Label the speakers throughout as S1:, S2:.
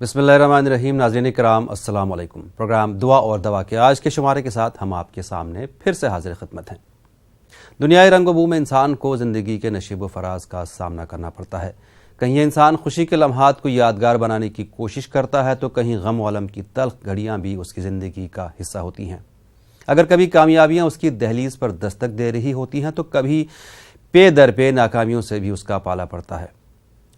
S1: بسم اللہ الرحمن الرحیم. ناظرین کرام السلام علیکم. پروگرام دعا اور دوا کے آج کے شمارے کے ساتھ ہم آپ کے سامنے پھر سے حاضر خدمت ہیں. دنیائے رنگ و بو میں انسان کو زندگی کے نشیب و فراز کا سامنا کرنا پڑتا ہے. کہیں یہ انسان خوشی کے لمحات کو یادگار بنانے کی کوشش کرتا ہے تو کہیں غم و الم کی تلخ گھڑیاں بھی اس کی زندگی کا حصہ ہوتی ہیں. اگر کبھی کامیابیاں اس کی دہلیز پر دستک دے رہی ہوتی ہیں تو کبھی پے در پے ناکامیوں سے بھی اس کا پالا پڑتا ہے.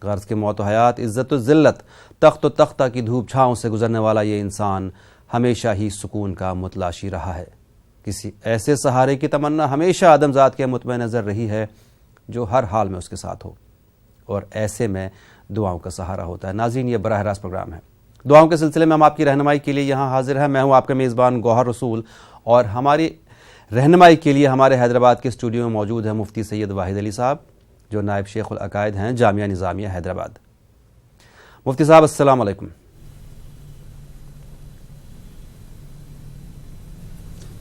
S1: غرض کے موت و حیات، عزت و ذلت، تخت و تختہ کی دھوپ چھاؤں سے گزرنے والا یہ انسان ہمیشہ ہی سکون کا متلاشی رہا ہے. کسی ایسے سہارے کی تمنا ہمیشہ آدم ذات کے مطمئن نظر رہی ہے جو ہر حال میں اس کے ساتھ ہو، اور ایسے میں دعاؤں کا سہارا ہوتا ہے. ناظرین، یہ براہ راست پروگرام ہے. دعاؤں کے سلسلے میں ہم آپ کی رہنمائی کے لیے یہاں حاضر ہیں. میں ہوں آپ کا میزبان گوہر رسول، اور ہماری رہنمائی کے لیے ہمارے حیدرآباد کے اسٹوڈیو میں موجود ہیں مفتی سید واحد علی صاحب، جو نائب شیخ العقائد ہیں جامعہ نظامیہ حیدرآباد. مفتی صاحب السلام علیکم.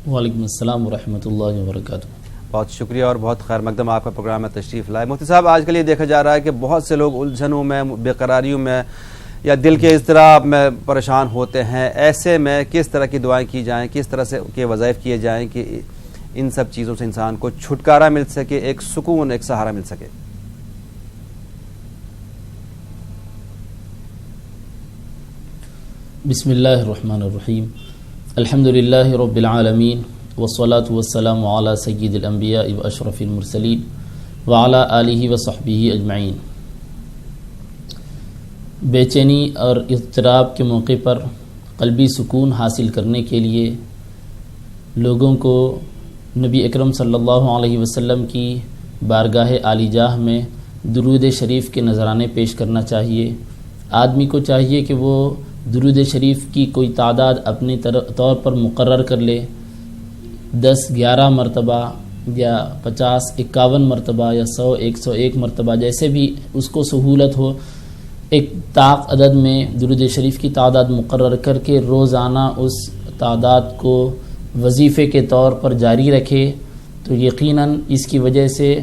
S2: وعلیکم السلام ورحمۃ اللہ وبرکاتہ.
S1: بہت شکریہ اور بہت خیر مقدم آپ کا پروگرام میں تشریف لائے. مفتی صاحب، آج کل یہ دیکھا جا رہا ہے کہ بہت سے لوگ الجھنوں میں، بے قراریوں میں یا دل کے اضطراب میں پریشان ہوتے ہیں. ایسے میں کس طرح کی دعائیں کی جائیں، کس طرح سے کے وظائف کیے جائیں کہ ان سب چیزوں سے انسان کو چھٹکارا مل سکے، ایک سکون، ایک سہارا مل سکے؟
S2: بسم اللہ الرحمن الرحیم. الحمد للہ رب العالمین والصلاة والسلام علی سید الانبیاء واشرف المرسلین وعلی آلہ وصحبہ اجمعین. بے چینی اور اضطراب کے موقع پر قلبی سکون حاصل کرنے کے لیے لوگوں کو نبی اکرم صلی اللہ علیہ وسلم کی بارگاہ عالی جاہ میں درود شریف کے نذرانے پیش کرنا چاہیے. آدمی کو چاہیے کہ وہ درود شریف کی کوئی تعداد اپنے طور پر مقرر کر لے. 10-11 مرتبہ یا 50-51 مرتبہ یا 100-101 مرتبہ، جیسے بھی اس کو سہولت ہو، ایک طاق عدد میں درود شریف کی تعداد مقرر کر کے روزانہ اس تعداد کو وظیفے کے طور پر جاری رکھے تو یقیناً اس کی وجہ سے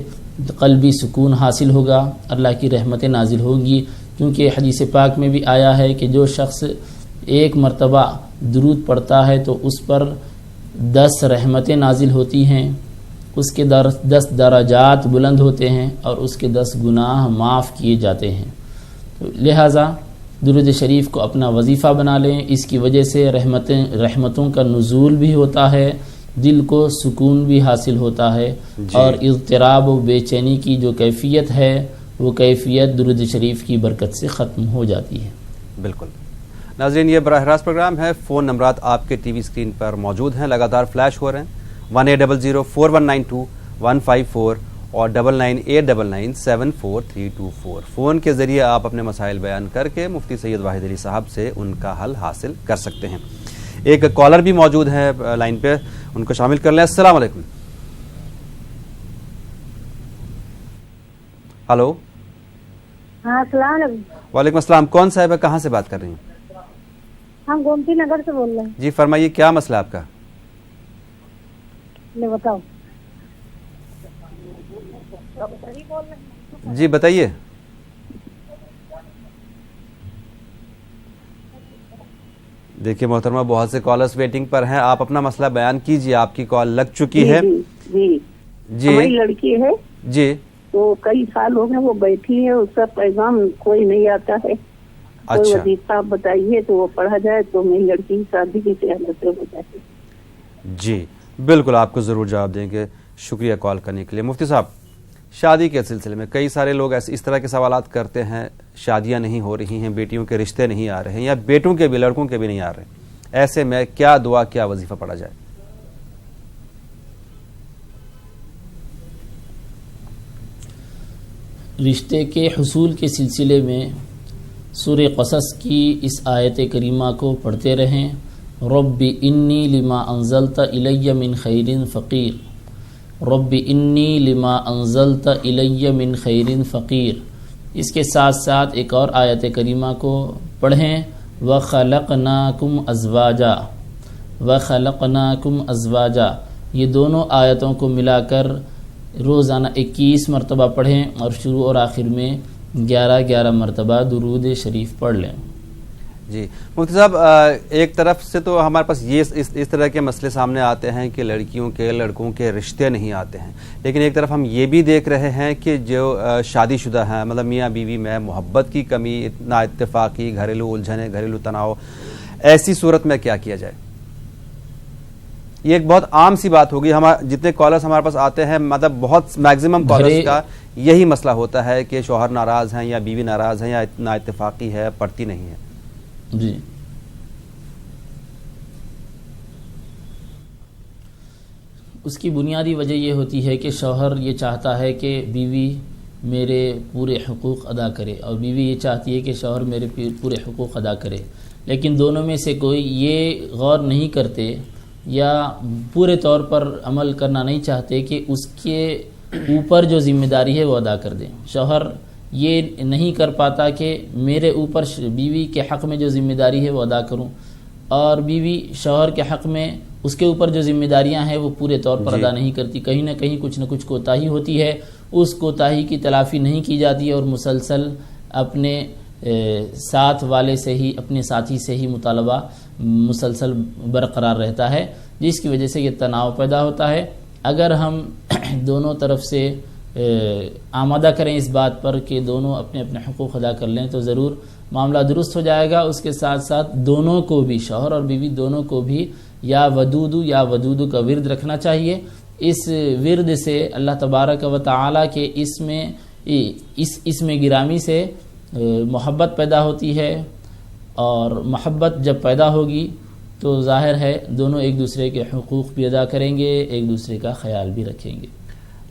S2: قلبی سکون حاصل ہوگا، اللہ کی رحمتیں نازل ہوگی. کیونکہ حدیث پاک میں بھی آیا ہے کہ جو شخص ایک مرتبہ درود پڑھتا ہے تو اس پر 10 رحمتیں نازل ہوتی ہیں، اس کے 10 درجات بلند ہوتے ہیں اور اس کے 10 گناہ معاف کیے جاتے ہیں. لہٰذا درود شریف کو اپنا وظیفہ بنا لیں. اس کی وجہ سے رحمتوں کا نزول بھی ہوتا ہے، دل کو سکون بھی حاصل ہوتا ہے، اور اضطراب و بے چینی کی جو کیفیت ہے وہ کیفیت درود شریف کی برکت سے ختم ہو جاتی ہے.
S1: بالکل. ناظرین، یہ براہ راست پروگرام ہے. فون نمبرات آپ کے ٹی وی اسکرین پر موجود ہیں، لگاتار فلیش ہو رہے ہیں. 18004192 اور 998999743224. فون کے ذریعے آپ اپنے مسائل بیان کر کے مفتی سید واحد علی صاحب سے ان کا حل حاصل کر سکتے ہیں. ایک کالر بھی موجود ہے لائن پہ، ان کو شامل کر لیں. السلام علیکم. ہلو.
S3: ہاں، السلام علیکم.
S1: وعلیکم السلام. کون صاحب ہے، کہاں سے بات کر رہی ہیں؟
S3: ہم گومتی نگر سے بول رہے ہیں.
S1: جی فرمائیے، کیا مسئلہ آپ کا؟
S3: لے بتاؤ.
S1: جی بتائیے. دیکھیے محترمہ، بہت سے کالرز ویٹنگ پر ہیں، آپ اپنا مسئلہ بیان کیجیے. آپ کی کال لگ چکی ہے.
S3: جی ہماری لڑکی ہے.
S1: جی.
S3: تو کئی سال ہو گئے وہ بیٹھی ہے، اس کا پیغام کوئی نہیں آتا ہے. کوئی وظیفہ آپ بتائیے تو وہ پڑھا جائے تو میری لڑکی کی شادی کی تیاری ہو جائے.
S1: جی بالکل، آپ کو ضرور جواب دیں گے. شکریہ کال کرنے کے لیے. مفتی صاحب، شادی کے سلسلے میں کئی سارے لوگ اس طرح کے سوالات کرتے ہیں. شادیاں نہیں ہو رہی ہیں، بیٹیوں کے رشتے نہیں آ رہے ہیں، یا بیٹوں کے بھی، لڑکوں کے بھی نہیں آ رہے. ایسے میں کیا دعا، کیا وظیفہ پڑھا جائے؟
S2: رشتے کے حصول کے سلسلے میں سورہ قصص کی اس آیت کریمہ کو پڑھتے رہیں. رب انی لما انزلت الی من خیر فقیر. رب انی لما انزلت الی من خیر فقیر. اس کے ساتھ ساتھ ایک اور آیت کریمہ کو پڑھیں، وَخَلَقْنَاكُمْ أَزْوَاجًا. وَخَلَقْنَاكُمْ أَزْوَاجًا. یہ دونوں آیتوں کو ملا کر روزانہ 21 مرتبہ پڑھیں اور شروع اور آخر میں 11 مرتبہ درود شریف پڑھ لیں.
S1: جی مفتی صاحب، ایک طرف سے تو ہمارے پاس یہ اس طرح کے مسئلے سامنے آتے ہیں کہ لڑکیوں کے لڑکوں کے رشتے نہیں آتے ہیں، لیکن ایک طرف ہم یہ بھی دیکھ رہے ہیں کہ جو شادی شدہ ہیں، مطلب میاں بیوی میں محبت کی کمی، نا اتفاقی، گھریلو الجھنیں، گھریلو تناؤ، ایسی صورت میں کیا کیا جائے؟ یہ ایک بہت عام سی بات ہوگی، جتنے کالرز ہمارے پاس آتے ہیں مطلب بہت میکزیمم کالرز کا یہی مسئلہ ہوتا ہے کہ شوہر ناراض ہیں یا بیوی ناراض ہیں یا نا اتفاقی ہے، پڑتی نہیں ہے۔
S2: جی، اس کی بنیادی وجہ یہ ہوتی ہے کہ شوہر یہ چاہتا ہے کہ بیوی میرے پورے حقوق ادا کرے، اور بیوی یہ چاہتی ہے کہ شوہر میرے پورے حقوق ادا کرے، لیکن دونوں میں سے کوئی یہ غور نہیں کرتے یا پورے طور پر عمل کرنا نہیں چاہتے کہ اس کے اوپر جو ذمہ داری ہے وہ ادا کر دیں۔ شوہر یہ نہیں کر پاتا کہ میرے اوپر بیوی کے حق میں جو ذمہ داری ہے وہ ادا کروں، اور بیوی شوہر کے حق میں اس کے اوپر جو ذمہ داریاں ہیں وہ پورے طور پر ادا نہیں کرتی، کہیں نہ کہیں کچھ نہ کچھ کوتاہی ہوتی ہے، اس کوتاہی کی تلافی نہیں کی جاتی ہے، اور مسلسل اپنے ساتھ والے سے ہی، اپنے ساتھی سے ہی مطالبہ مسلسل برقرار رہتا ہے، جس کی وجہ سے یہ تناؤ پیدا ہوتا ہے۔ اگر ہم دونوں طرف سے آمادہ کریں اس بات پر کہ دونوں اپنے اپنے حقوق ادا کر لیں تو ضرور معاملہ درست ہو جائے گا۔ اس کے ساتھ ساتھ دونوں کو بھی، شوہر اور بیوی دونوں کو بھی یا ودودو کا ورد رکھنا چاہیے۔ اس ورد سے اللہ تبارک و تعالیٰ کے اس میں گرامی سے محبت پیدا ہوتی ہے، اور محبت جب پیدا ہوگی تو ظاہر ہے دونوں ایک دوسرے کے حقوق بھی ادا کریں گے، ایک دوسرے کا خیال بھی رکھیں گے۔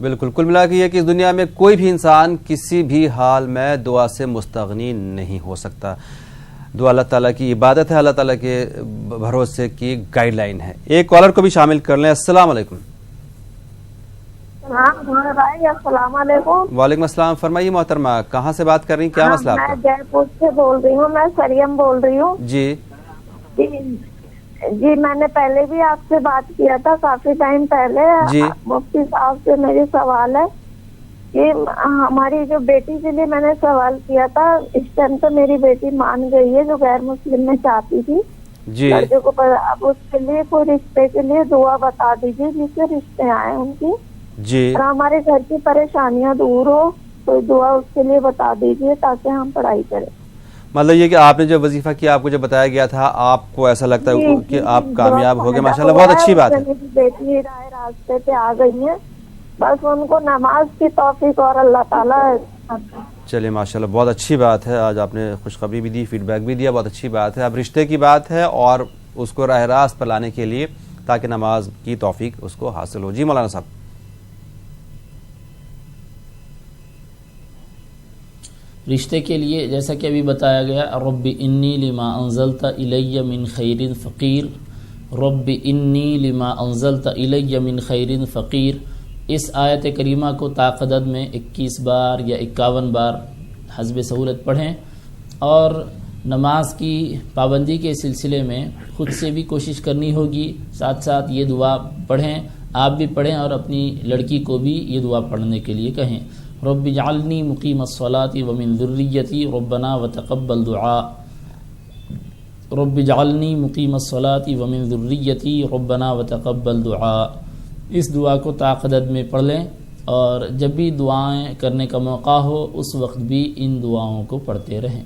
S1: بالکل، کل ملا کے یہ کہ اس دنیا میں کوئی بھی انسان کسی بھی حال میں دعا سے مستغنی نہیں ہو سکتا۔ دعا اللہ تعالیٰ کی عبادت ہے، اللہ تعالیٰ کے بھروسے کی گائیڈ لائن ہے۔ ایک کالر کو بھی شامل کر لیں۔ السلام علیکم۔
S4: بھائی السلام علیکم۔
S1: وعلیکم السلام، فرمائیے محترمہ، کہاں سے بات کر رہی ہیں، کیا مسئلہ آپ کا؟
S4: میں جے پور سے بول رہی ہوں، میں سریم بول رہی ہوں۔
S1: جی
S4: جی، میں نے پہلے بھی آپ سے بات کیا تھا کافی ٹائم پہلے۔
S1: جی
S4: مفتی صاحب سے میری سوال ہے کہ ہماری جو بیٹی کے لیے میں نے سوال کیا تھا، اس ٹائم تو میری بیٹی مان گئی ہے جو غیر مسلم میں چاہتی تھی
S1: جی
S4: لڑکے کو، اب اس کے لیے کوئی رشتے کے لیے دعا بتا دیجیے جس سے رشتے آئے ان کی،
S1: جی
S4: اور ہمارے گھر کی پریشانیاں دور ہو، کوئی دعا اس کے لیے بتا دیجیے تاکہ ہم پڑھائی کریں۔
S1: مطلب یہ کہ آپ نے جو وظیفہ کیا، آپ کو جو بتایا گیا تھا، آپ کو ایسا لگتا ہے کہ آپ کامیاب ہو گئے، ماشاءاللہ بہت اچھی بات ہے۔
S4: بیٹی راہ راستے پہ آ گئی ہیں، بس ان کو نماز کی توفیق اور اللہ تعالیٰ۔
S1: چلیے ماشاءاللہ بہت اچھی بات ہے، آج آپ نے خوشخبری بھی دی، فیڈ بیک بھی دیا، بہت اچھی بات ہے۔ اب رشتے کی بات ہے اور اس کو راہ راست پر لانے کے لیے تاکہ نماز کی توفیق اس کو حاصل ہو۔ جی مولانا صاحب۔
S2: رشتے کے لیے جیسا کہ ابھی بتایا گیا، رب انی لما انزلت الی من خیر فقیر، رب انی لما انزلت الی من خیر فقیر، اس آیت کریمہ کو تاقدد میں 21 بار یا 51 بار حسب سہولت پڑھیں، اور نماز کی پابندی کے سلسلے میں خود سے بھی کوشش کرنی ہوگی، ساتھ ساتھ یہ دعا پڑھیں، آپ بھی پڑھیں اور اپنی لڑکی کو بھی یہ دعا پڑھنے کے لیے کہیں۔ رب اجعلنی مقیم الصلاۃ ومن ذریتی ربنا وتقبل دعاء، رب اجعلنی مقیم الصلاۃ ومن ذریتی ربنا وتقبل دعاء، اس دعا کو تاقدد میں پڑھ لیں، اور جب بھی دعائیں کرنے کا موقع ہو اس وقت بھی ان دعاؤں کو پڑھتے رہیں۔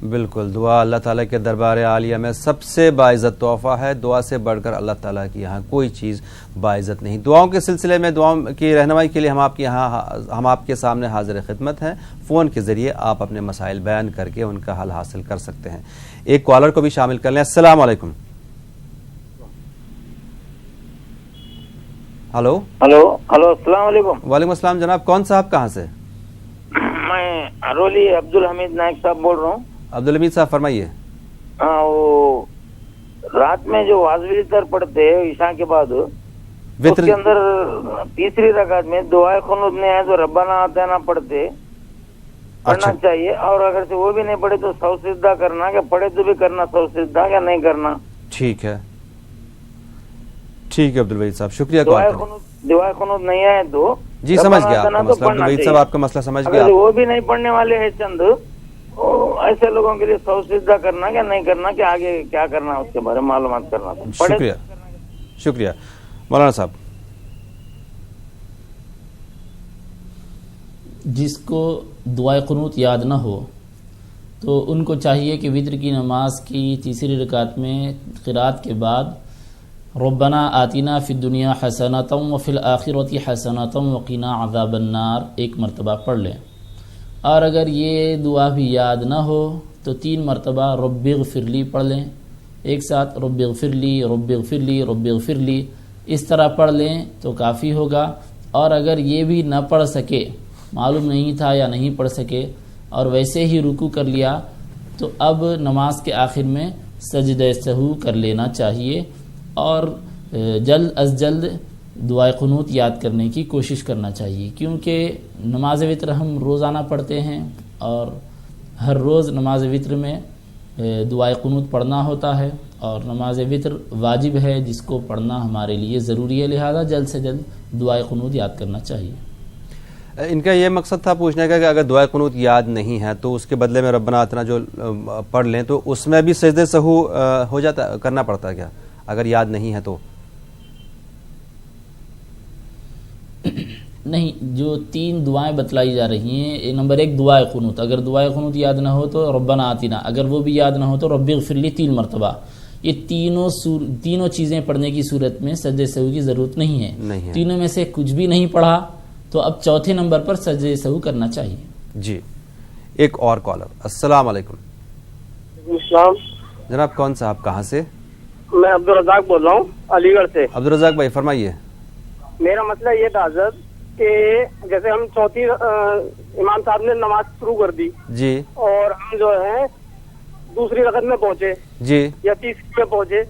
S1: بالکل، دعا اللہ تعالیٰ کے دربار عالیہ میں سب سے باعزت تحفہ ہے، دعا سے بڑھ کر اللہ تعالیٰ کی یہاں کوئی چیز باعزت نہیں۔ دعاؤں کے سلسلے میں دعاؤں کی رہنمائی کے لیے ہم آپ کے سامنے حاضر خدمت ہیں، فون کے ذریعے آپ اپنے مسائل بیان کر کے ان کا حل حاصل کر سکتے ہیں۔ ایک کالر کو بھی شامل کر لیں۔ السلام علیکم۔ ہلو
S5: السلام علیکم۔
S1: وعلیکم السلام جناب، کون صاحب کہاں سے؟
S5: میں ارولی عبدالحمید نائک صاحب بول رہا ہوں۔
S1: عبدالحمید صاحب فرمائیے۔
S5: وہ رات میں جو واضح تر پڑھتے عشاء کے بعد، اس کے اندر تیسری رکعت میں دعائے قنوت نہیں آئے تو ربنا آتینا پڑھنا چاہیے، اور اگر سے وہ بھی نہیں پڑھے تو سو سجدہ کرنا، کہ پڑھے تو بھی کرنا سو سجدہ یا نہیں کرنا۔
S1: ٹھیک ہے عبدالوحید صاحب، شکریہ۔
S5: دعائے قنوت نہیں آئے تو
S1: جی سمجھ گیا آپ کا مسئلہ، عبدالوحید صاحب آپ کا مسئلہ سمجھ گیا۔
S5: وہ بھی نہیں پڑھنے والے ہیں چند، ایسے لوگوں کے لیے سو سجدہ کرنا کیا نہیں کرنا، کہ آگے کیا کرنا اس کے بارے میں معلومات کرنا تھا.
S1: شکریہ شکریہ مولانا صاحب.
S2: جس کو دعائے قنوت یاد نہ ہو تو ان کو چاہیے کہ وتر کی نماز کی تیسری رکعت میں قرات کے بعد ربنا آتنا فی الدنیا حسنۃ وفی الآخرۃ حسنۃ وقنا عذاب النار ایک مرتبہ پڑھ لیں. اور اگر یہ دعا بھی یاد نہ ہو تو 3 مرتبہ رب اغفر لی پڑھ لیں ایک ساتھ. رب اغفر لی رب اغفر لی رب اغفر لی اس طرح پڑھ لیں تو کافی ہوگا. اور اگر یہ بھی نہ پڑھ سکے، معلوم نہیں تھا یا نہیں پڑھ سکے اور ویسے ہی رکوع کر لیا، تو اب نماز کے آخر میں سجدہ سہو کر لینا چاہیے اور جلد از جلد دعائے قنوت یاد کرنے کی کوشش کرنا چاہیے، کیونکہ نماز وتر ہم روزانہ پڑھتے ہیں اور ہر روز نماز وتر میں دعائے قنوت پڑھنا ہوتا ہے اور نماز وتر واجب ہے جس کو پڑھنا ہمارے لیے ضروری ہے، لہذا جلد سے جلد دعائے قنوت یاد کرنا چاہیے.
S1: ان کا یہ مقصد تھا پوچھنے کا کہ اگر دعائے قنوت یاد نہیں ہے تو اس کے بدلے میں ربنا آتنا جو پڑھ لیں تو اس میں بھی سجدہ سہو ہو جاتا، کرنا پڑتا ہے کیا اگر یاد نہیں ہے تو؟
S2: نہیں، جو 3 دعائیں بتلائی جا رہی ہیں، نمبر 1 دعائے قنوت، اگر دعائے قنوت یاد نہ ہو تو ربنا آتنا، اگر وہ بھی یاد نہ ہو تو رب اغفر لی 3 مرتبہ. یہ تینوں چیزیں پڑھنے کی صورت میں سجدہ سہو کی ضرورت نہیں ہے. تینوں میں سے کچھ بھی نہیں پڑھا تو اب چوتھے نمبر پر سجدہ سہو کرنا چاہیے.
S1: جی ایک اور کالر. السلام علیکم.
S6: السلام
S1: جناب، کون صاحب کہاں سے؟
S6: میں عبدالرزاق بول رہا ہوں علی گڑھ سے.
S1: عبدالرزاق بھائی فرمائیے.
S6: میرا مسئلہ یہ تھا حضرت کہ جیسے ہم چوتھی امام صاحب نے نماز شروع کر دی
S1: جی،
S6: اور ہم جو ہے دوسری رکعت میں پہنچے
S1: جی
S6: یا تیسری میں پہنچے،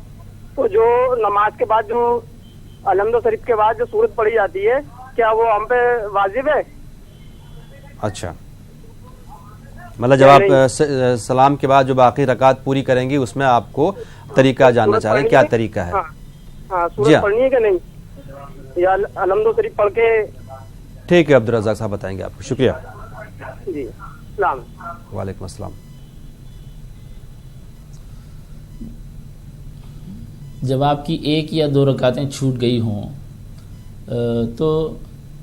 S6: تو جو نماز کے بعد جو الحمد شریف کے بعد جو سورت پڑھی جاتی ہے کیا وہ ہم پہ واجب ہے؟
S1: اچھا، مطلب جب آپ سلام کے بعد جو باقی رکعت پوری کریں گی اس میں آپ کو طریقہ جاننا چاہ رہے ہیں، کیا طریقہ ہے؟
S6: ہاں سورت پڑھنی ہے کہ نہیں، یا الحمد شریف پڑھ کے؟
S1: ٹھیک ہے عبدالرزاق صاحب بتائیں گے آپ کو. شکریہ.
S6: جی السلام.
S1: وعلیکم السلام.
S2: جب آپ کی 1 یا 2 رکعتیں چھوٹ گئی ہوں تو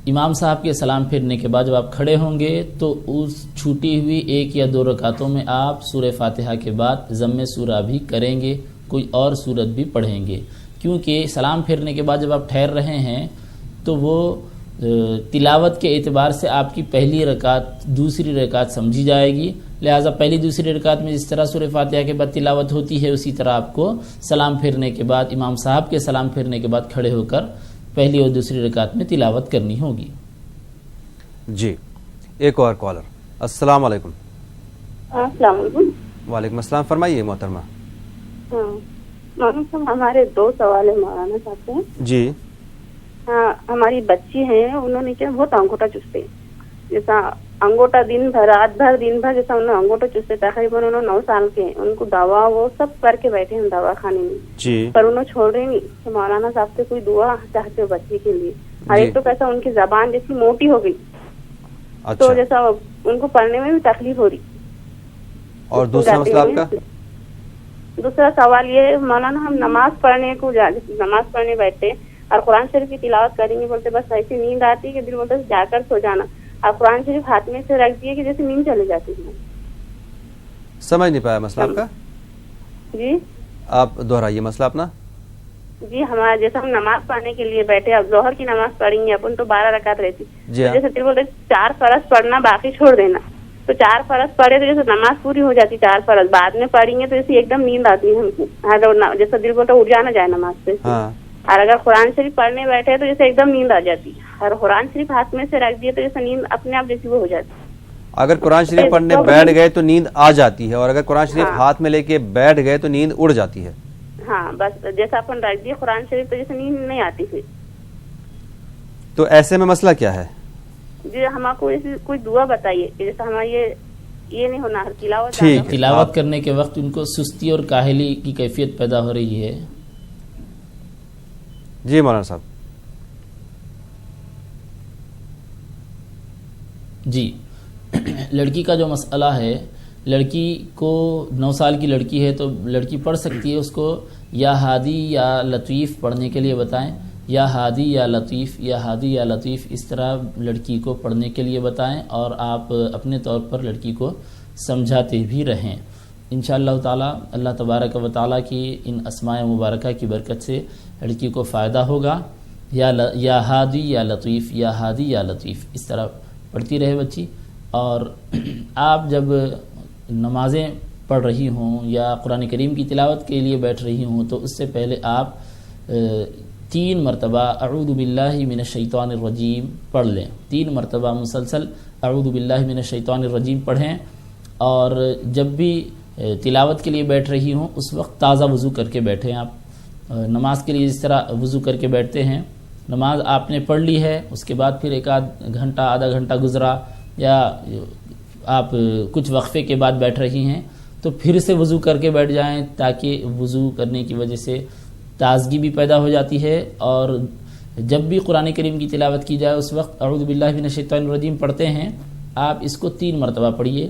S2: امام صاحب کے سلام پھیرنے کے بعد جب آپ کھڑے ہوں گے تو اس چھوٹی ہوئی 1 یا 2 رکعتوں میں آپ سورہ فاتحہ کے بعد ضم سورہ بھی کریں گے، کوئی اور سورت بھی پڑھیں گے، کیونکہ سلام پھیرنے کے بعد جب آپ ٹھہر رہے ہیں تو وہ تلاوت کے اعتبار سے آپ کی پہلی رکعت دوسری رکعت سمجھی جائے گی، لہٰذا پہلی دوسری رکعت میں جس طرح سورہ فاتحہ کے بعد تلاوت ہوتی ہے اسی طرح آپ کو سلام پھیرنے کے بعد امام صاحب کے سلام پھیرنے کے بعد کھڑے ہو کر پہلی اور دوسری رکعت میں تلاوت کرنی ہوگی.
S1: جی ایک اور کالر. السلام علیکم.
S3: السلام علیکم.
S1: وعلیکم السلام، فرمائیے محترمہ.
S3: مولانا صاحب ہمارے 2 سوال ہیں مولانا صاحب سے.
S1: جی.
S3: ہاں، ہماری بچی ہیں، انہوں نے کیا بہت انگوٹھا چوستے، جیسا انگوٹھا دن بھر رات بھر دن بھر جیسا انہوں انگوٹھا چوستے. تقریباً انہوں 9 سال کے ہیں، ان کو دوا وہ سب کر کے بیٹھے ہیں دوا خانے میں
S1: جی.
S3: پر انہوں چھوڑ رہے نہیں. تو مولانا صاحب سے کوئی دعا چاہتے ہو بچی کے لیے. اور ایک تو کیسا ان کی زبان جیسی موٹی ہو گئی، تو جیسا ان کو پڑھنے میں بھی تکلیف ہو رہی.
S1: اور دوسرا مسئلہ آپ کا؟
S3: دوسرا سوال یہ ہے مولانا، ہم نماز پڑھنے بیٹھتے اور قرآن شریف کی تلاوت کریں گے، بولتے بس ایسی نیند آتی کہ دل بولتا ہے جا کر سو جانا، اور قرآن شریف ہاتھ میں سے رکھ دیے کہ جیسے نیند چلے جاتی ہے.
S1: سمجھ نہیں پایا مسئلہ آپ کا.
S3: جی
S1: آپ دہرائیے مسئلہ اپنا.
S3: جی ہمارا جیسا ہم نماز پڑھنے کے لیے بیٹھے، اب ظہر کی نماز پڑھیں گے اپن تو 12 رکعت رہتی، جیسے دل بولتے 4 فرض پڑھنا باقی چھوڑ دینا، تو 4 فرض پڑھے تو جیسے نماز پوری ہو جاتی، 4 فرض بعد میں پڑھیں گے تو جیسے ایک دم نیند آتی ہے ہم کو، جیسا دل بولتا اٹھ جانا جائے نماز سے. اور اگر قرآن شریف پڑھنے بیٹھے تو جیسے ایک دم نیند آ جاتی، اور قرآن شریف ہاتھ میں سے رکھ دیے تو جیسے نیند اپنے آپ جیسی وہ ہو جاتی.
S1: اگر قرآن شریف پڑھنے بیٹھ گئے تو نیند آ جاتی ہے، اور اگر قرآن شریف ہاتھ میں لے کے بیٹھ گئے تو نیند اڑ جاتی ہے.
S3: ہاں بس جیسا اپن رکھ دیے قرآن شریف تو جیسے نیند نہیں آتی پھر.
S1: تو ایسے میں مسئلہ کیا ہے؟
S3: جی ہم کو کوئی دعا بتائیے جیسا ہمارا یہ نہیں ہونا
S2: تلاوت کرنے کے وقت ان کو سستی اور کاہلی کی کیفیت پیدا ہو رہی ہے.
S1: جی مولانا صاحب.
S2: جی لڑکی کا جو مسئلہ ہے، لڑکی کو 9 سال کی لڑکی ہے تو لڑکی پڑھ سکتی ہے، اس کو یا ہادی یا لطیف پڑھنے کے لیے بتائیں، یا ہادی یا لطیف، یا ہادی یا لطیف، اس طرح لڑکی کو پڑھنے کے لیے بتائیں اور آپ اپنے طور پر لڑکی کو سمجھاتے بھی رہیں۔ انشاءاللہ تعالی اللہ تبارک و تعالی کی ان اسماء مبارکہ کی برکت سے لڑکی کو فائدہ ہوگا۔ یا ہادی یا لطیف، یا ہادی یا لطیف، اس طرح پڑھتی رہے بچی۔ اور آپ جب نمازیں پڑھ رہی ہوں یا قرآن کریم کی تلاوت کے لیے بیٹھ رہی ہوں تو اس سے پہلے آپ 3 مرتبہ اعوذ باللہ من الشیطان الرجیم پڑھ لیں، 3 مرتبہ مسلسل اعوذ باللہ من الشیطان الرجیم پڑھیں۔ اور جب بھی تلاوت کے لیے بیٹھ رہی ہوں اس وقت تازہ وضو کر کے بیٹھیں۔ آپ نماز کے لیے جس طرح وضو کر کے بیٹھتے ہیں، نماز آپ نے پڑھ لی ہے، اس کے بعد پھر ایک آدھا گھنٹہ گزرا یا آپ کچھ وقفے کے بعد بیٹھ رہی ہیں تو پھر سے وضو کر کے بیٹھ جائیں، تاکہ وضو کرنے کی وجہ سے تازگی بھی پیدا ہو جاتی ہے۔ اور جب بھی قرآن کریم کی تلاوت کی جائے اس وقت اعوذ باللہ من الشیطان الرجیم پڑھتے ہیں، آپ اس کو 3 مرتبہ پڑھیے،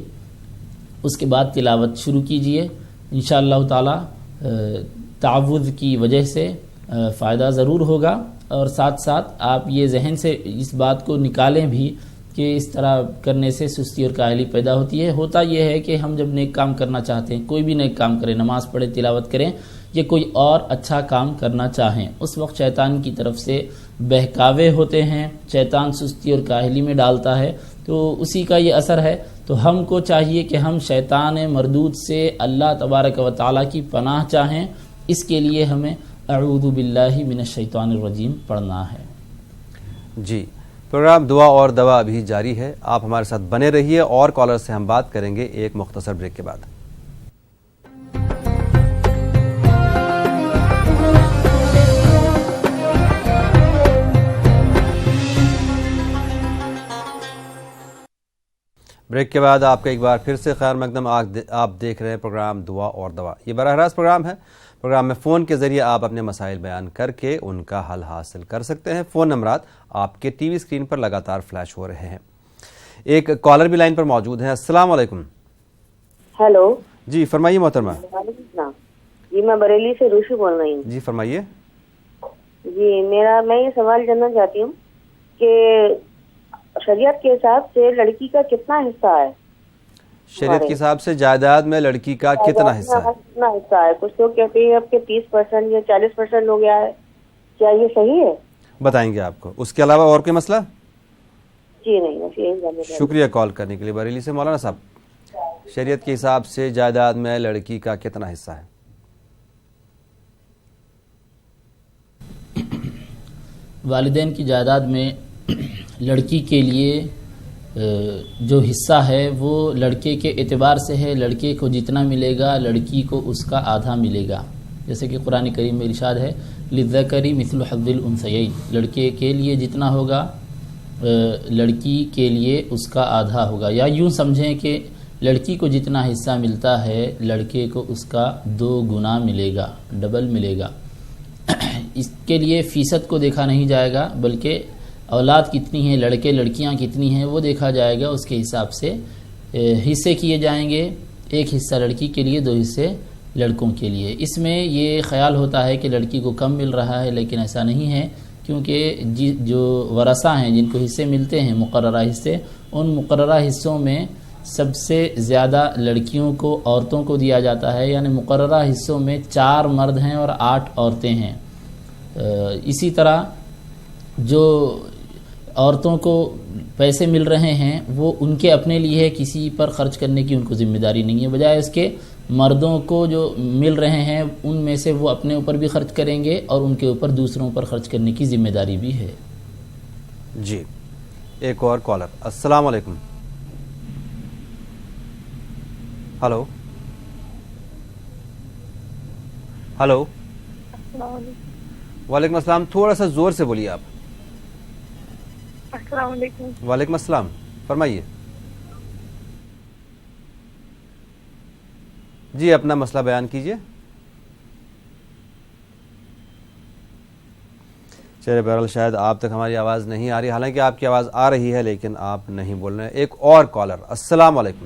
S2: اس کے بعد تلاوت شروع کیجئے۔ انشاءاللہ تعالی تعوذ کی وجہ سے فائدہ ضرور ہوگا، اور ساتھ ساتھ آپ یہ ذہن سے اس بات کو نکالیں بھی کہ اس طرح کرنے سے سستی اور کاہلی پیدا ہوتی ہے۔ ہوتا یہ ہے کہ ہم جب نیک کام کرنا چاہتے ہیں، کوئی بھی نیک کام کریں، نماز پڑھیں، تلاوت کریں یا کوئی اور اچھا کام کرنا چاہیں، اس وقت شیطان کی طرف سے بہکاوے ہوتے ہیں، شیطان سستی اور کاہلی میں ڈالتا ہے، تو اسی کا یہ اثر ہے۔ تو ہم کو چاہیے کہ ہم شیطان مردود سے اللہ تبارک و تعالیٰ کی پناہ چاہیں، اس کے لیے ہمیں اعوذ باللہ من الشیطان الرجیم پڑھنا ہے۔
S1: جی، پروگرام دعا اور دوا ابھی جاری ہے، آپ ہمارے ساتھ بنے رہیے اور کالر سے ہم بات کریں گے ایک مختصر بریک کے بعد۔ بریک کے بعد آپ کا ایک بار پھر سے خیر مقدم، آپ دیکھ رہے ہیں پروگرام دعا اور دوا۔ یہ براہ راست پروگرام ہے، پروگرام میں فون کے ذریعے آپ اپنے مسائل بیان کر کے ان کا حل حاصل کر سکتے ہیں۔ فون نمبرات آپ کے ٹی وی اسکرین پر لگاتار فلیش ہو رہے ہیں۔ ایک کالر بھی لائن پر موجود ہیں۔ السلام علیکم۔
S7: ہیلو
S1: جی فرمائیے محترمہ۔
S7: وعلیکم السلام۔ جی میں بریلی سے روشی بول رہی ہوں۔
S1: جی فرمائیے۔
S7: جی میں یہ سوال جاننا چاہتی ہوں کہ شریعت کے حساب سے لڑکی کا کتنا حصہ ہے؟
S1: شریعت کے حساب سے جائیداد میں لڑکی کا کتنا حصہ ہے؟
S7: کتنا حصہ ہے؟ کچھ لوگ کہتے ہیں اب کہ 30% یا 40% ہو گیا ہے، کیا یہ صحیح ہے؟
S1: بتائیں گے آپ کو۔ اس کے علاوہ اور کوئی مسئلہ؟
S7: جی نہیں، بس یہی جاننا چاہتی ہوں۔
S1: شکریہ کال کرنے کے لیے بریلی سے۔ مولانا صاحب، شریعت کے حساب سے جائیداد میں لڑکی کا کتنا حصہ ہے؟
S2: والدین کی جائیداد میں لڑکی کے لیے جو حصہ ہے وہ لڑکے کے اعتبار سے ہے، لڑکے کو جتنا ملے گا لڑکی کو اس کا آدھا ملے گا، جیسے کہ قرآن کریم میں ارشاد ہے للذکر مثل حظ الانثیین، لڑکے کے لیے جتنا ہوگا لڑکی کے لیے اس کا آدھا ہوگا، یا یوں سمجھیں کہ لڑکی کو جتنا حصہ ملتا ہے لڑکے کو اس کا 2 گنا ملے گا، ڈبل ملے گا۔ اس کے لیے فیصد کو دیکھا نہیں جائے گا، بلکہ اولاد کتنی ہیں، لڑکے لڑکیاں کتنی ہیں وہ دیکھا جائے گا، اس کے حساب سے حصے کیے جائیں گے، 1 حصہ لڑکی کے لیے، 2 حصے لڑکوں کے لیے۔ اس میں یہ خیال ہوتا ہے کہ لڑکی کو کم مل رہا ہے، لیکن ایسا نہیں ہے، کیونکہ جو ورثہ ہیں جن کو حصے ملتے ہیں مقررہ حصے، ان مقررہ حصوں میں سب سے زیادہ لڑکیوں کو، عورتوں کو دیا جاتا ہے، یعنی مقررہ حصوں میں 4 مرد ہیں اور 8 عورتیں ہیں۔ اسی طرح جو عورتوں کو پیسے مل رہے ہیں وہ ان کے اپنے لیے ہے، کسی پر خرچ کرنے کی ان کو ذمہ داری نہیں ہے، بجائے اس کے مردوں کو جو مل رہے ہیں ان میں سے وہ اپنے اوپر بھی خرچ کریں گے اور ان کے اوپر دوسروں پر خرچ کرنے کی ذمہ داری بھی ہے۔
S1: جی ایک اور کالر۔ السلام علیکم۔ Hello hello. وعلیکم السلام، تھوڑا سا زور سے بولیے آپ۔
S4: السلام علیکم۔
S1: وعلیکم السلام، فرمائیے۔ جی اپنا مسئلہ بیان کیجئے۔ چلے بہرحال شاید آپ تک ہماری آواز نہیں آ رہی، حالانکہ آپ کی آواز آ رہی ہے لیکن آپ نہیں بول رہے ہیں۔ ایک اور کالر۔ السلام علیکم۔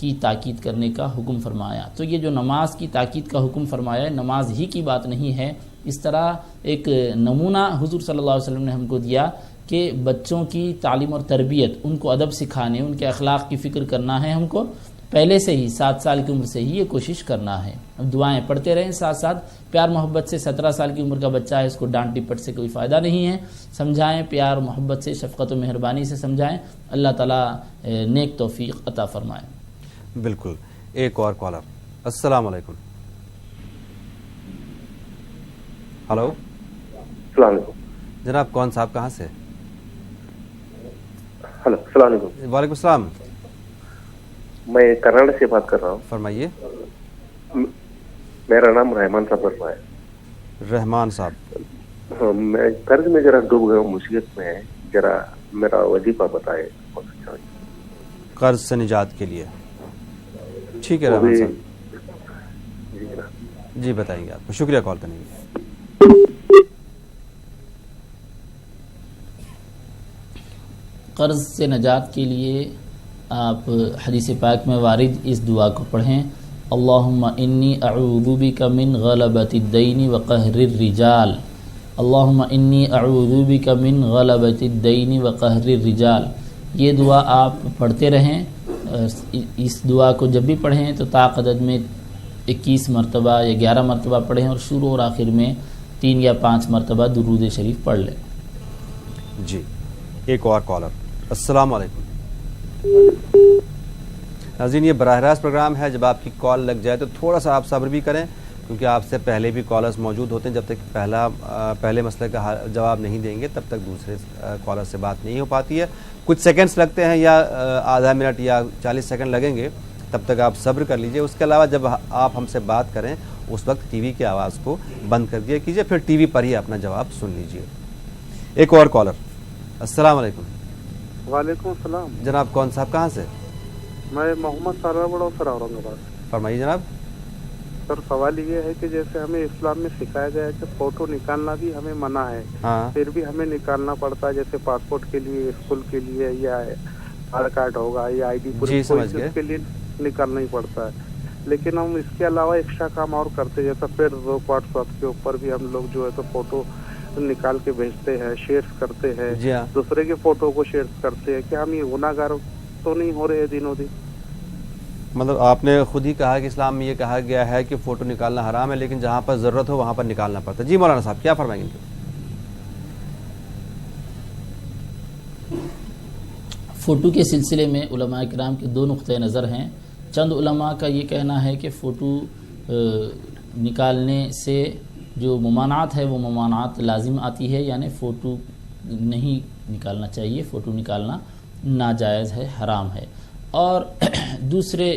S2: کی تاکید کرنے کا حکم فرمایا. تو یہ جو نماز کی تاکید کا حکم فرمایا ہے نماز ہی کی بات نہیں ہے. اس طرح ایک نمونہ حضور صلی اللہ علیہ وسلم نے ہم کو دیا کہ بچوں کی تعلیم اور تربیت، ان کو ادب سکھانے، ان کے اخلاق کی فکر کرنا ہے. ہم کو پہلے سے ہی 7 سال کی عمر سے ہی یہ کوشش کرنا ہے. اب دعائیں پڑھتے رہیں ساتھ ساتھ. پیار محبت سے 17 سال کی عمر کا بچہ ہے، اس کو ڈانٹ ٹپٹ سے کوئی فائدہ نہیں ہے. سمجھائیں پیار محبت سے، شفقت و مہربانی سے سمجھائیں. اللہ تعالیٰ نیک توفیق عطا فرمائے.
S1: بالکل. ایک اور کالر. السلام علیکم. ہلو.
S8: السلام علیکم
S1: جناب. کون صاحب کہاں سے؟
S8: ہلو. السلام علیکم.
S1: وعلیکم السلام.
S8: میں کرناٹک سے بات کر رہا ہوں.
S1: فرمائیے.
S8: میرا نام رحمان صاحب ہے.
S1: رحمان صاحب.
S8: میں قرض میں ذرا ڈوب گیا ہوں، مصیبت میں ہے، ذرا میرا وظیفہ بتائے.
S1: قرض سے نجات کے لیے. ٹھیک ہے رحمان صاحب. جی بتائیں گے آپ کو. شکریہ کال کرنے کے لیے.
S2: قرض سے نجات کے لیے آپ حدیث پاک میں وارد اس دعا کو پڑھیں. اللہم انی اعوذ بک من غلبۃ الدین وقہر الرجال. اللہم انی اعوذ بک من غلبۃ الدین وقہر الرجال. یہ دعا آپ پڑھتے رہیں. اس دعا کو جب بھی پڑھیں تو طاقت میں 21 مرتبہ یا 11 مرتبہ پڑھیں اور شروع اور آخر میں 3 یا 5 مرتبہ درود شریف پڑھ لیں.
S1: جی. ایک اور کالر. السلام علیکم. ناظرین یہ براہ راست پروگرام ہے. جب آپ کی کال لگ جائے تو تھوڑا سا آپ صبر بھی کریں کیونکہ آپ سے پہلے بھی کالرز موجود ہوتے ہیں. جب تک پہلے مسئلے کا جواب نہیں دیں گے تب تک دوسرے کالر سے بات نہیں ہو پاتی ہے. کچھ سیکنڈز لگتے ہیں یا آدھا منٹ یا 40 سیکنڈ لگیں گے، تب تک آپ صبر کر لیجئے. اس کے علاوہ جب آپ ہم سے بات کریں اس وقت ٹی وی کی آواز کو بند کر دیا کیجئے، پھر ٹی وی پر ہی اپنا جواب سن لیجئے. ایک اور کالر. السلام علیکم.
S9: وعلیکم السلام.
S1: جناب کون صاحب کہاں سے؟
S9: میں محمد سارا بڑا سر اورنگ آباد.
S1: فرمائیے جناب.
S9: سر سوال یہ ہے کہ جیسے ہمیں اسلام میں سکھایا گیا ہے کہ فوٹو نکالنا بھی ہمیں منع ہے، پھر بھی ہمیں نکالنا پڑتا ہے. جیسے پاسپورٹ کے لیے، اسکول کے لیے، یا آدھار کارڈ ہوگا یا آئی ڈی پروف کے لیے نکالنا ہی پڑتا ہے. لیکن ہم اس کے علاوہ ایکسٹرا کام اور کرتے، جیسا پھر واٹس ایپ کے اوپر بھی ہم لوگ جو ہے تو فوٹو نکال کے بھیجتے ہیں، شیئر کرتے ہیں، دوسرے کے فوٹو کو شیئر کرتے ہیں. کیا ہم یہ گناہ گار تو نہیں ہو رہے دنوں دن؟
S1: مطلب آپ نے خود ہی کہا کہ اسلام میں یہ کہا گیا ہے کہ فوٹو نکالنا حرام ہے، لیکن جہاں پر ضرورت ہو وہاں پر نکالنا پڑتا ہے. جی مولانا صاحب کیا فرمائیں گے؟
S2: فوٹو کے سلسلے میں علماء کرام کے 2 نقطۂ نظر ہیں. چند علماء کا یہ کہنا ہے کہ فوٹو نکالنے سے جو ممانعت ہے وہ ممانعت لازم آتی ہے، یعنی فوٹو نہیں نکالنا چاہیے، فوٹو نکالنا ناجائز ہے، حرام ہے. اور دوسرے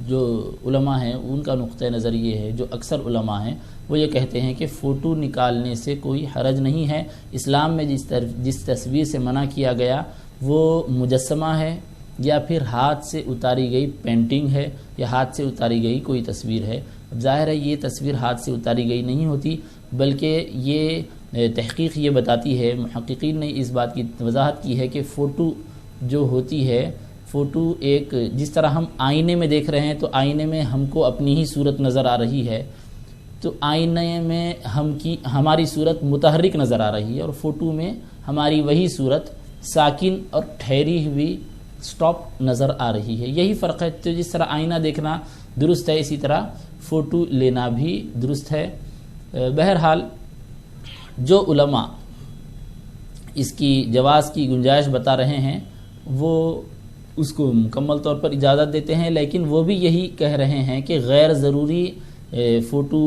S2: جو علماء ہیں ان کا نقطۂ نظر یہ ہے، جو اکثر علماء ہیں وہ یہ کہتے ہیں کہ فوٹو نکالنے سے کوئی حرج نہیں ہے. اسلام میں جس تصویر سے منع کیا گیا وہ مجسمہ ہے یا پھر ہاتھ سے اتاری گئی پینٹنگ ہے یا ہاتھ سے اتاری گئی کوئی تصویر ہے. اب ظاہر ہے یہ تصویر ہاتھ سے اتاری گئی نہیں ہوتی، بلکہ یہ تحقیق یہ بتاتی ہے، محققین نے اس بات کی وضاحت کی ہے کہ فوٹو جو ہوتی ہے، فوٹو ایک جس طرح ہم آئینے میں دیکھ رہے ہیں تو آئینے میں ہم کو اپنی ہی صورت نظر آ رہی ہے، تو آئینے میں ہماری صورت متحرک نظر آ رہی ہے، اور فوٹو میں ہماری وہی صورت ساکن اور ٹھہری ہوئی سٹاپ نظر آ رہی ہے. یہی فرق ہے. تو جس طرح آئینہ دیکھنا درست ہے اسی طرح فوٹو لینا بھی درست ہے. بہرحال جو علماء اس کی جواز کی گنجائش بتا رہے ہیں وہ اس کو مکمل طور پر اجازت دیتے ہیں، لیکن وہ بھی یہی کہہ رہے ہیں کہ غیر ضروری فوٹو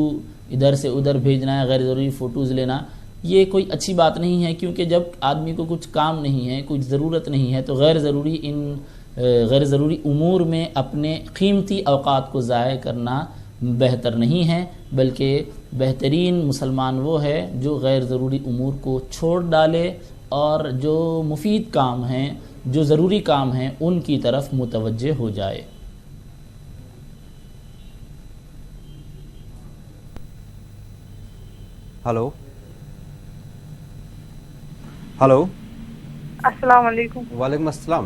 S2: ادھر سے ادھر بھیجنا ہے، غیر ضروری فوٹوز لینا یہ کوئی اچھی بات نہیں ہے، کیونکہ جب آدمی کو کچھ کام نہیں ہے، کچھ ضرورت نہیں ہے، تو غیر ضروری امور میں اپنے قیمتی اوقات کو ضائع کرنا بہتر نہیں ہے، بلکہ بہترین مسلمان وہ ہے جو غیر ضروری امور کو چھوڑ ڈالے اور جو مفید کام ہیں، جو ضروری کام ہیں ان کی طرف متوجہ ہو جائے.
S1: Hello hello.
S10: السلام علیکم.
S1: وعلیکم السلام.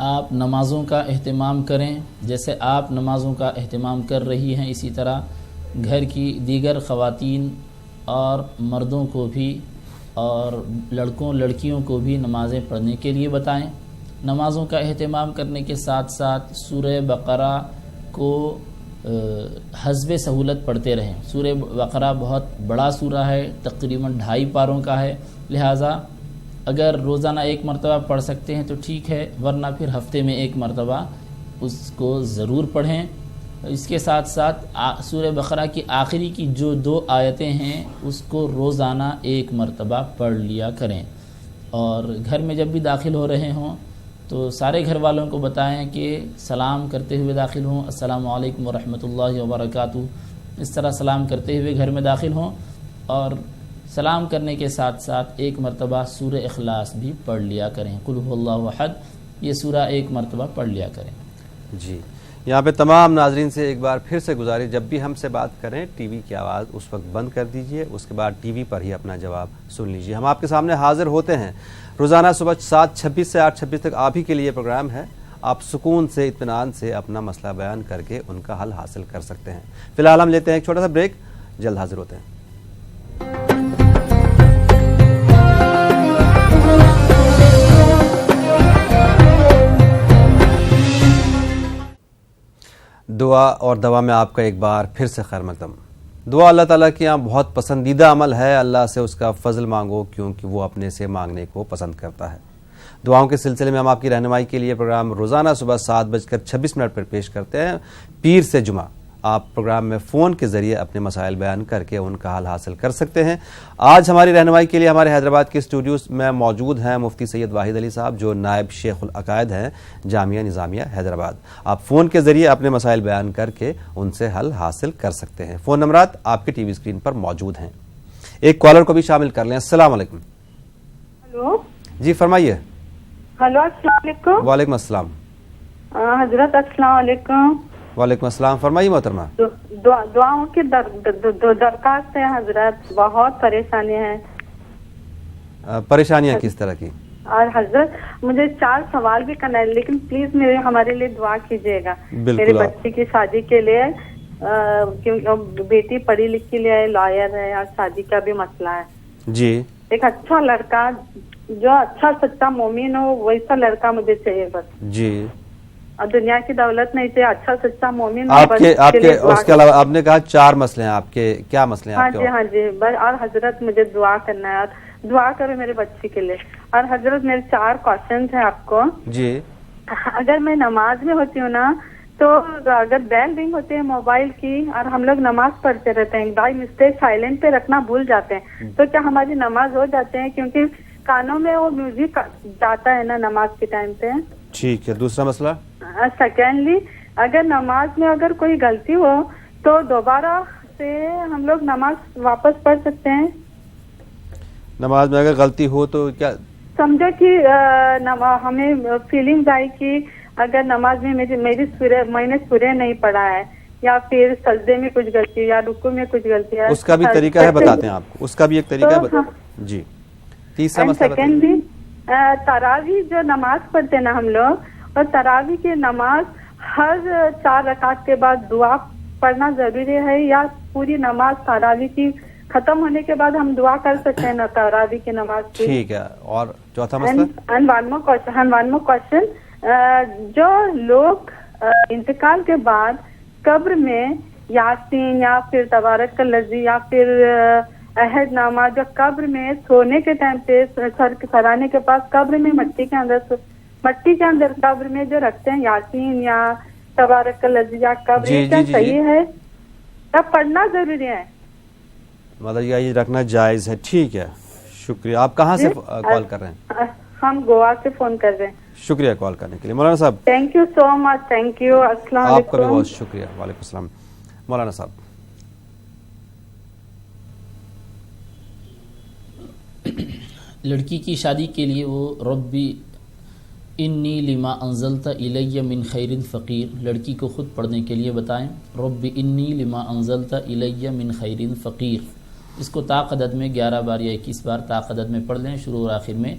S2: آپ نمازوں کا اہتمام کریں. جیسے آپ نمازوں کا اہتمام کر رہی ہیں اسی طرح گھر کی دیگر خواتین اور مردوں کو بھی اور لڑکوں لڑکیوں کو بھی نمازیں پڑھنے کے لیے بتائیں. نمازوں کا اہتمام کرنے کے ساتھ ساتھ سورہ بقرہ کو حسب سہولت پڑھتے رہیں. سورہ بقرہ بہت بڑا سورہ ہے، تقریباً 2.5 پاروں کا ہے، لہٰذا اگر روزانہ 1 مرتبہ پڑھ سکتے ہیں تو ٹھیک ہے، ورنہ پھر ہفتے میں 1 مرتبہ اس کو ضرور پڑھیں. اس کے ساتھ ساتھ سورہ بقرہ کی آخری کی جو 2 آیتیں ہیں اس کو روزانہ 1 مرتبہ پڑھ لیا کریں. اور گھر میں جب بھی داخل ہو رہے ہوں تو سارے گھر والوں کو بتائیں کہ سلام کرتے ہوئے داخل ہوں، السلام علیکم ورحمۃ اللہ وبرکاتہ، اس طرح سلام کرتے ہوئے گھر میں داخل ہوں. اور سلام کرنے کے ساتھ ساتھ 1 مرتبہ سورہ اخلاص بھی پڑھ لیا کریں. قل هو اللہ احد، یہ سورہ 1 مرتبہ پڑھ لیا کریں.
S1: جی، یہاں پہ تمام ناظرین سے ایک بار پھر سے گزارش، جب بھی ہم سے بات کریں ٹی وی کی آواز اس وقت بند کر دیجئے، اس کے بعد ٹی وی پر ہی اپنا جواب سن لیجئے. ہم آپ کے سامنے حاضر ہوتے ہیں روزانہ صبح 7:26 سے 8:26 تک. آپ ہی کے لیے پروگرام ہے. آپ سکون سے اطمینان سے اپنا مسئلہ بیان کر کے ان کا حل حاصل کر سکتے ہیں. فی الحال ہم لیتے ہیں ایک چھوٹا سا بریک، جلد حاضر ہوتے ہیں. دعا اور دوا میں آپ کا ایک بار پھر سے خیر مقدم. دعا اللہ تعالیٰ کے یہاں بہت پسندیدہ عمل ہے. اللہ سے اس کا فضل مانگو کیونکہ وہ اپنے سے مانگنے کو پسند کرتا ہے. دعاؤں کے سلسلے میں ہم آپ کی رہنمائی کے لیے پروگرام روزانہ صبح 7:26 پر پیش کرتے ہیں. پیر سے جمعہ آپ پروگرام میں فون کے ذریعے اپنے مسائل بیان کر کے ان کا حل حاصل کر سکتے ہیں. آج ہماری رہنمائی کے لیے ہمارے حیدرآباد کے اسٹوڈیوز میں موجود ہیں مفتی سید واحد علی صاحب، جو نائب شیخ العقائد ہیں جامعہ نظامیہ حیدرآباد. آپ فون کے ذریعے اپنے مسائل بیان کر کے ان سے حل حاصل کر سکتے ہیں. فون نمبرات آپ کے ٹی وی اسکرین پر موجود ہیں. ایک کالر کو بھی شامل کر لیں. السلام علیکم.
S11: ہلو
S1: جی فرمائیے.
S11: ہلو السلام علیکم.
S1: وعلیکم السلام.
S11: حضرت السلام علیکم.
S1: وعلیکم السلام. فرمائیے محترمہ.
S11: دعاؤں کی درخواست ہے حضرت، بہت پریشانیاں ہیں.
S1: پریشانیاں کس طرح کی؟
S11: اور حضرت مجھے 4 سوال بھی کرنا ہے، لیکن پلیز ہمارے لیے دعا کیجیے گا. میرے بچے کی شادی کے لیے، کیونکہ بیٹی پڑھی لکھی لیے لائر ہے اور شادی کا بھی مسئلہ ہے.
S1: جی.
S11: ایک اچھا لڑکا جو اچھا سچا مومن ہو، ویسا لڑکا مجھے چاہیے بس. جی. اور دنیا کی دولت نہیں چاہیے، اچھا سچا مومن.
S1: آپ کے اس کے علاوہ آپ نے کہا 4 مسئلے ہیں آپ کے، کیا مسئلے ہیں آپ کے؟
S11: ہاں جی بس. اور حضرت مجھے دعا کرنا ہے، اور دعا کرو میرے بچے کے لیے. اور حضرت میرے 4 کوشچنز ہیں آپ کو. جی. اگر میں نماز میں ہوتی ہوں نا تو اگر بیل رنگ ہوتی ہے موبائل کی اور ہم لوگ نماز پڑھتے رہتے ہیں، بائی مسٹیک سائلنٹ پہ رکھنا بھول جاتے ہیں، تو کیا ہماری نماز ہو جاتے ہیں؟ کیونکہ کانوں میں وہ میوزک جاتا ہے نا نماز کے ٹائم پہ. ٹھیک ہے. دوسرا مسئلہ. سیکنڈلی، اگر نماز میں اگر کوئی غلطی ہو تو دوبارہ سے ہم لوگ نماز واپس پڑھ سکتے ہیں؟
S1: نماز میں اگر غلطی ہو تو کیا
S11: سمجھو کہ ہمیں فیلنگ آئی کہ اگر نماز میں میں نے سورہ نہیں پڑھا ہے، یا پھر سجدے میں کچھ غلطی یا رکوع میں کچھ غلطی ہے،
S1: اس کا بھی طریقہ ہے، بتاتے ہیں آپ کو. اس کا بھی ایک طریقہ ہے. جی. تیسرا مسئلہ.
S11: سیکنڈلی، تراویح جو نماز پڑھتے ہیں نا ہم لوگ، اور تراویح کی نماز ہر 4 رکعت کے بعد دعا پڑھنا ضروری ہے، یا پوری نماز تراویح کی ختم ہونے کے بعد ہم دعا کر سکتے ہیں نا تراویح کی نماز کی؟ ٹھیک ہے. اور چوتھا مسئلہ. One more question. جو لوگ انتقال کے بعد قبر میں یاسین یا پھر تبارک الذی یا پھر عہد نامہ، جو قبر میں سونے کے ٹائم پہ سرانے کے پاس قبر میں مٹی کے اندر قبر میں جو رکھتے ہیں یاسین یا تبارک الذی یا قبر، کیا صحیح ہے؟ تب پڑھنا ضروری ہے؟
S1: مطلب یہ رکھنا جائز ہے. ٹھیک ہے. شکریہ. آپ کہاں سے کال کر رہے ہیں؟
S11: ہم گوا سے فون کر رہے ہیں.
S1: شکریہ کال کرنے کے لیے. مولانا صاحب
S11: thank you so much. Thank you. السلام علیکم.
S1: آپ کا بھی بہت شکریہ. وعلیکم السلام. مولانا صاحب.
S2: لڑکی کی شادی کے لیے وہ ربی انی لما انزلت الی من خیر فقیر، لڑکی کو خود پڑھنے کے لیے بتائیں ربی انی لما انزلت الی من خیر فقیر. اس کو طاقت میں 11 بار یا 21 بار طاقت میں پڑھ لیں. شروع اور آخر میں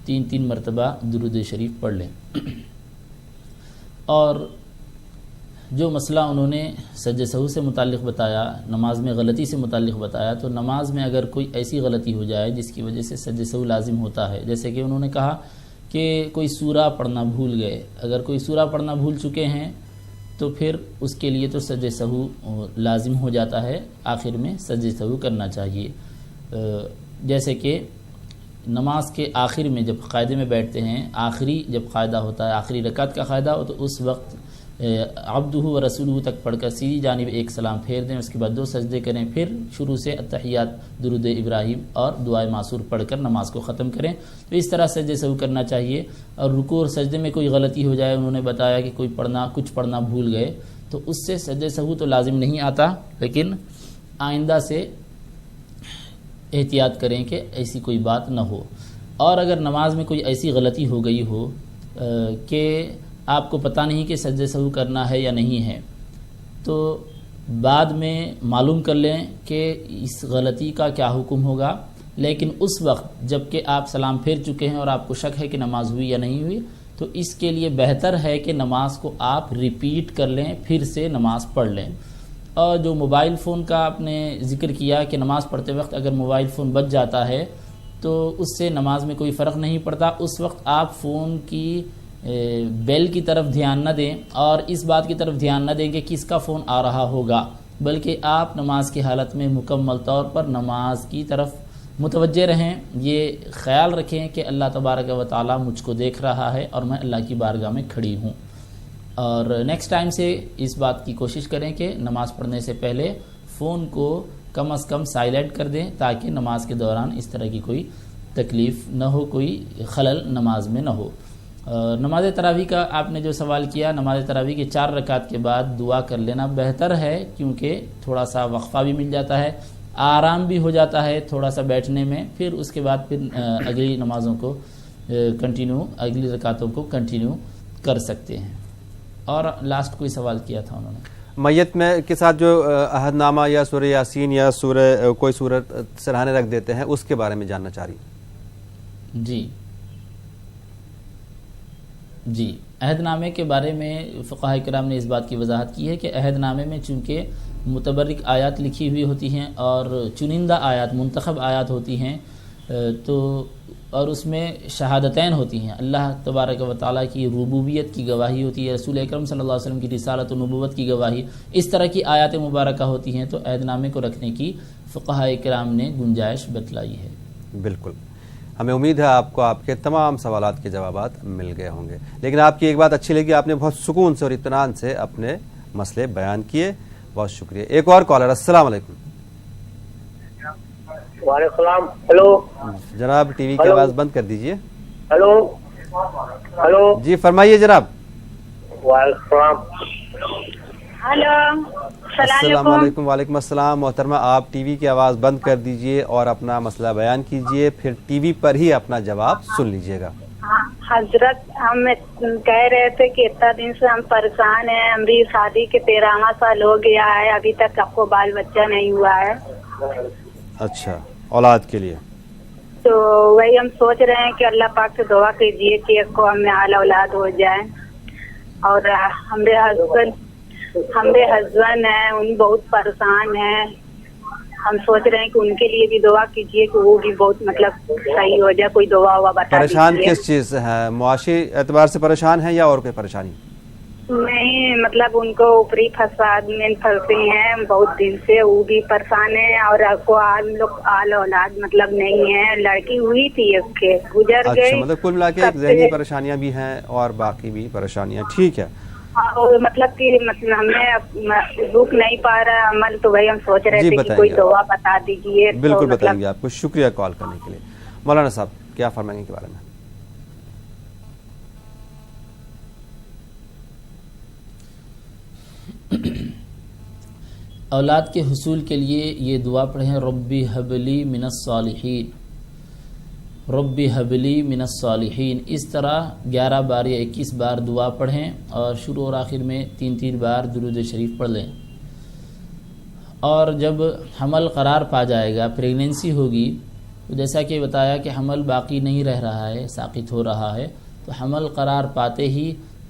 S2: 3 مرتبہ درود شریف پڑھ لیں. اور جو مسئلہ انہوں نے سجدہ سہو سے متعلق بتایا، نماز میں غلطی سے متعلق بتایا، تو نماز میں اگر کوئی ایسی غلطی ہو جائے جس کی وجہ سے سجدہ سہو لازم ہوتا ہے، جیسے کہ انہوں نے کہا کہ کوئی سورہ پڑھنا بھول گئے، اگر کوئی سورہ پڑھنا بھول چکے ہیں تو پھر اس کے لیے تو سجدہ سہو لازم ہو جاتا ہے، آخر میں سجدہ سہو کرنا چاہیے۔ جیسے کہ نماز کے آخر میں جب قاعدے میں بیٹھتے ہیں، آخری جب قاعدہ ہوتا ہے، آخری رکعت کا قاعدہ ہو، تو اس وقت عبدہ و رسولہ تک پڑھ کر سیدھی جانب ایک سلام پھیر دیں، اس کے بعد 2 سجدے کریں، پھر شروع سے التحیات، درود ابراہیم اور دعائے معصور پڑھ کر نماز کو ختم کریں۔ تو اس طرح سجدے سہو کرنا چاہیے۔ اور رکوع اور سجدے میں کوئی غلطی ہو جائے، انہوں نے بتایا کہ کچھ پڑھنا بھول گئے، تو اس سے سجدے سہو تو لازم نہیں آتا، لیکن آئندہ سے احتیاط کریں کہ ایسی کوئی بات نہ ہو۔ اور اگر نماز میں کوئی ایسی غلطی ہو گئی ہو کہ آپ کو پتہ نہیں کہ سجدہ سہو کرنا ہے یا نہیں ہے، تو بعد میں معلوم کر لیں کہ اس غلطی کا کیا حکم ہوگا، لیکن اس وقت جب کہ آپ سلام پھیر چکے ہیں اور آپ کو شک ہے کہ نماز ہوئی یا نہیں ہوئی، تو اس کے لیے بہتر ہے کہ نماز کو آپ ریپیٹ کر لیں، پھر سے نماز پڑھ لیں۔ اور جو موبائل فون کا آپ نے ذکر کیا کہ نماز پڑھتے وقت اگر موبائل فون بج جاتا ہے تو اس سے نماز میں کوئی فرق نہیں پڑتا، اس وقت آپ فون کی بیل کی طرف دھیان نہ دیں اور اس بات کی طرف دھیان نہ دیں کہ کس کا فون آ رہا ہوگا، بلکہ آپ نماز کی حالت میں مکمل طور پر نماز کی طرف متوجہ رہیں۔ یہ خیال رکھیں کہ اللہ تبارک و تعالی مجھ کو دیکھ رہا ہے اور میں اللہ کی بارگاہ میں کھڑی ہوں۔ اور نیکسٹ ٹائم سے اس بات کی کوشش کریں کہ نماز پڑھنے سے پہلے فون کو کم از کم سائلنٹ کر دیں، تاکہ نماز کے دوران اس طرح کی کوئی تکلیف نہ ہو، کوئی خلل نماز میں نہ ہو۔ نماز تراویح کا آپ نے جو سوال کیا، نماز تراویح کے 4 رکعت کے بعد دعا کر لینا بہتر ہے، کیونکہ تھوڑا سا وقفہ بھی مل جاتا ہے، آرام بھی ہو جاتا ہے تھوڑا سا بیٹھنے میں، پھر اس کے بعد پھر اگلی نمازوں کو اگلی رکعتوں کو کنٹینیو کر سکتے ہیں۔ اور لاسٹ کوئی سوال کیا تھا انہوں نے،
S1: میت میں کے ساتھ جو عہد نامہ یا سورہ یاسین یا کوئی سورت سرہانے رکھ دیتے ہیں، اس کے بارے میں جاننا چاہ رہی ہیں۔ جی عہد نامے کے بارے میں فقہاء کرام نے اس بات کی وضاحت کی ہے کہ عہد نامے میں چونکہ متبرک آیات لکھی ہوئی ہوتی ہیں اور چنندہ آیات، منتخب آیات ہوتی ہیں، تو اور اس میں شہادتین ہوتی ہیں، اللہ تبارک و تعالیٰ کی ربوبیت کی گواہی ہوتی ہے، رسول اکرم صلی اللہ علیہ وسلم کی رسالت و نبوت کی گواہی، اس طرح کی آیات مبارکہ ہوتی ہیں، تو عہد نامے کو رکھنے کی فقہاء کرام نے گنجائش بتلائی ہے۔ بالکل، ہمیں امید ہے آپ کو آپ کے تمام سوالات کے جوابات مل گئے ہوں گے، لیکن آپ کی ایک بات اچھی لگی، آپ نے بہت سکون سے اور اطمینان سے اپنے مسئلے بیان کیے، بہت شکریہ۔ ایک اور کالر، السلام علیکم۔
S12: وعلیکم السلام۔ ہلو
S1: جناب، ٹی وی کی آواز بند کر دیجئے۔
S12: ہلو ہلو
S1: جی فرمائیے جناب۔
S12: وعلیکم السلام۔
S13: ہلو
S1: السلام علیکم۔ وعلیکم السلام محترمہ، آپ ٹی وی کی آواز بند کر دیجئے اور اپنا مسئلہ بیان کیجئے، پھر ٹی وی پر ہی اپنا جواب سن لیجئے گا۔
S13: حضرت، ہم کہہ رہے تھے کہ اتنا دن سے ہم پریشان ہیں، ہماری شادی کے 13واں سال ہو گیا ہے، ابھی تک آپ کو بال بچہ نہیں ہوا ہے۔
S1: اچھا، اولاد کے لیے
S13: تو وہی ہم سوچ رہے ہیں کہ اللہ پاک سے دعا کیجیے کہ ایک کو ہمیں اعلی اولاد ہو جائے۔ اور ہمارے ہسبینڈ ہیں، ان بہت پریشان ہیں، ہم سوچ رہے ہیں کہ ان کے لیے بھی دعا کیجیے کہ وہ بھی بہت صحیح ہو جائے، کوئی دعا ہوا بتا دیجیے۔
S1: پریشان کس چیز سے ہے؟ معاشی اعتبار سے پریشان ہیں یا اور کوئی پریشانی؟
S13: نہیں، ان کو اوپری فساد میں پھنسے ہیں بہت دن سے، وہ بھی پریشان ہیں، اور کو ہم لوگ اعلی اولاد نہیں ہے، لڑکی ہوئی تھی اس کے، گزر گئی۔
S1: اچھا، کل ملا کے ذہنی پریشانیاں بھی ہیں اور باقی بھی پریشانیاں، ٹھیک ہے۔
S13: اور ہمیں روک نہیں پا رہا عمل، تو وہی ہم سوچ رہے تھے کہ کوئی دعا بتا دیجیے۔
S1: بالکل بتائیں گے آپ کو، شکریہ کال کرنے کے لیے۔ مولانا صاحب کیا فرمائیں گے کے بارے میں؟
S2: اولاد کے حصول کے لیے یہ دعا پڑھیں، ربی حبلی من الصالحین، ربی حبلی من الصالحین۔ اس طرح 11 بار یا 21 بار دعا پڑھیں اور شروع اور آخر میں 3 بار درود شریف پڑھ لیں۔ اور جب حمل قرار پا جائے گا، پریگننسی ہوگی، تو جیسا کہ بتایا کہ حمل باقی نہیں رہ رہا ہے، ساقط ہو رہا ہے، تو حمل قرار پاتے ہی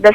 S14: 10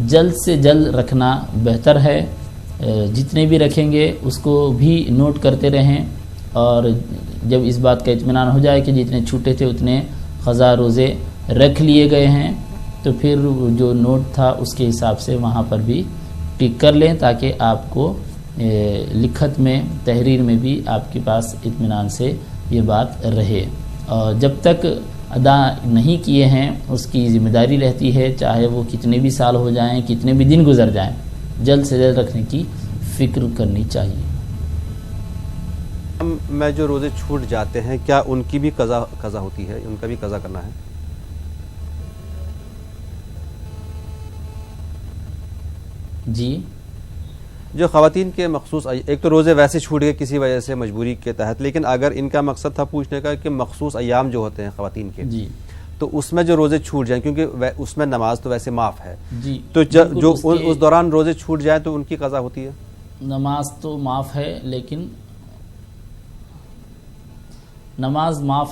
S2: جلد سے جلد رکھنا بہتر ہے. جتنے بھی رکھیں گے اس کو بھی نوٹ کرتے رہیں, اور جب اس بات کا اطمینان ہو جائے کہ جتنے چھوٹے تھے اتنے قضا روزے رکھ لیے گئے ہیں, تو پھر جو نوٹ تھا اس کے حساب سے وہاں پر بھی ٹک کر لیں, تاکہ آپ کو لکھت میں تحریر میں بھی آپ کے پاس اطمینان سے یہ بات رہے. اور جب تک ادا نہیں کیے ہیں اس کی ذمہ داری رہتی ہے, چاہے وہ کتنے بھی سال ہو جائیں, کتنے بھی دن گزر جائیں, جلد سے جلد رکھنے کی فکر کرنی چاہیے.
S1: میں جو روزے چھوٹ جاتے ہیں کیا ان کی بھی قضا ہوتی ہے, ان کا بھی قضا کرنا ہے؟
S2: جی,
S1: جو خواتین کے مخصوص, ایک تو روزے ویسے چھوٹ گئے کسی وجہ سے مجبوری کے تحت, لیکن اگر ان کا مقصد تھا پوچھنے کا کہ مخصوص ایام جو ہوتے ہیں خواتین کے,
S2: جی,
S1: تو اس میں جو روزے چھوٹ جائیں, کیونکہ اس میں نماز تو ویسے معاف ہے,
S2: جی,
S1: تو جو اس دوران روزے چھوٹ جائیں تو ان کی قضا ہوتی ہے؟
S2: نماز تو معاف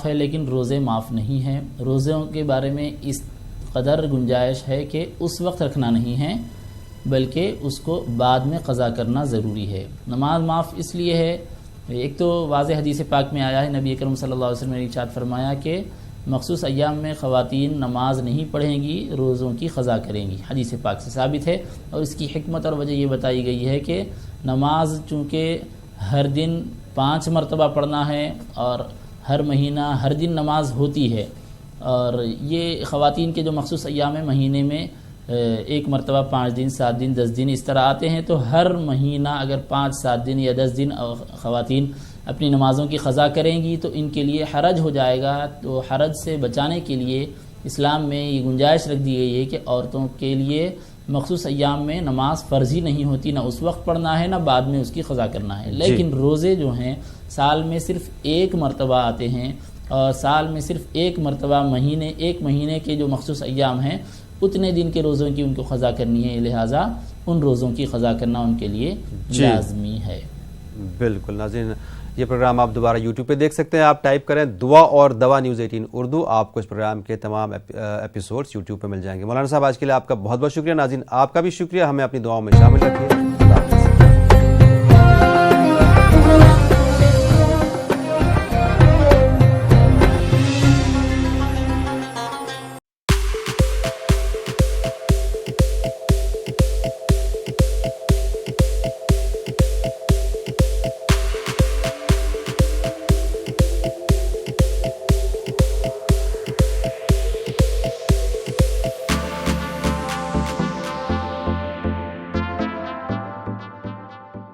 S2: ہے لیکن روزے معاف نہیں ہیں. روزوں کے بارے میں اس قدر گنجائش ہے کہ اس وقت رکھنا نہیں ہے بلکہ اس کو بعد میں قضا کرنا ضروری ہے. نماز معاف اس لیے ہے, ایک تو واضح حدیث پاک میں آیا ہے, نبی اکرم صلی اللہ علیہ وسلم نے ارشاد فرمایا کہ مخصوص ایام میں خواتین نماز نہیں پڑھیں گی, روزوں کی قضا کریں گی, حدیث پاک سے ثابت ہے. اور اس کی حکمت اور وجہ یہ بتائی گئی ہے کہ نماز چونکہ ہر دن 5 مرتبہ پڑھنا ہے اور ہر مہینہ ہر دن نماز ہوتی ہے, اور یہ خواتین کے جو مخصوص ایام ہیں مہینے میں 1 مرتبہ 5 دن 7 دن 10 دن اس طرح آتے ہیں, تو ہر مہینہ اگر 5-7 دن یا 10 دن خواتین اپنی نمازوں کی قضا کریں گی تو ان کے لیے حرج ہو جائے گا. تو حرج سے بچانے کے لیے اسلام میں یہ گنجائش رکھ دی گئی ہے کہ عورتوں کے لیے مخصوص ایام میں نماز فرضی نہیں ہوتی, نہ اس وقت پڑھنا ہے نہ بعد میں اس کی قضا کرنا ہے. لیکن روزے جو ہیں سال میں صرف 1 مرتبہ آتے ہیں, اور سال میں صرف 1 مرتبہ ایک مہینے کے جو مخصوص ایام ہیں اتنے دن کے روزوں کی ان کو قضا کرنی ہے, لہٰذا ان روزوں کی قضا کرنا ان کے لیے لازمی ہے.
S1: بالکل. ناظرین, یہ پروگرام آپ دوبارہ یوٹیوب پہ دیکھ سکتے ہیں, آپ ٹائپ کریں دعا اور دوا نیوز 18 اردو, آپ کو اس پروگرام کے تمام ایپیسوڈز یوٹیوب پہ مل جائیں گے. مولانا صاحب آج کے لیے آپ کا بہت بہت شکریہ. ناظرین آپ کا بھی شکریہ, ہمیں اپنی دعاؤں میں شامل رکھیے.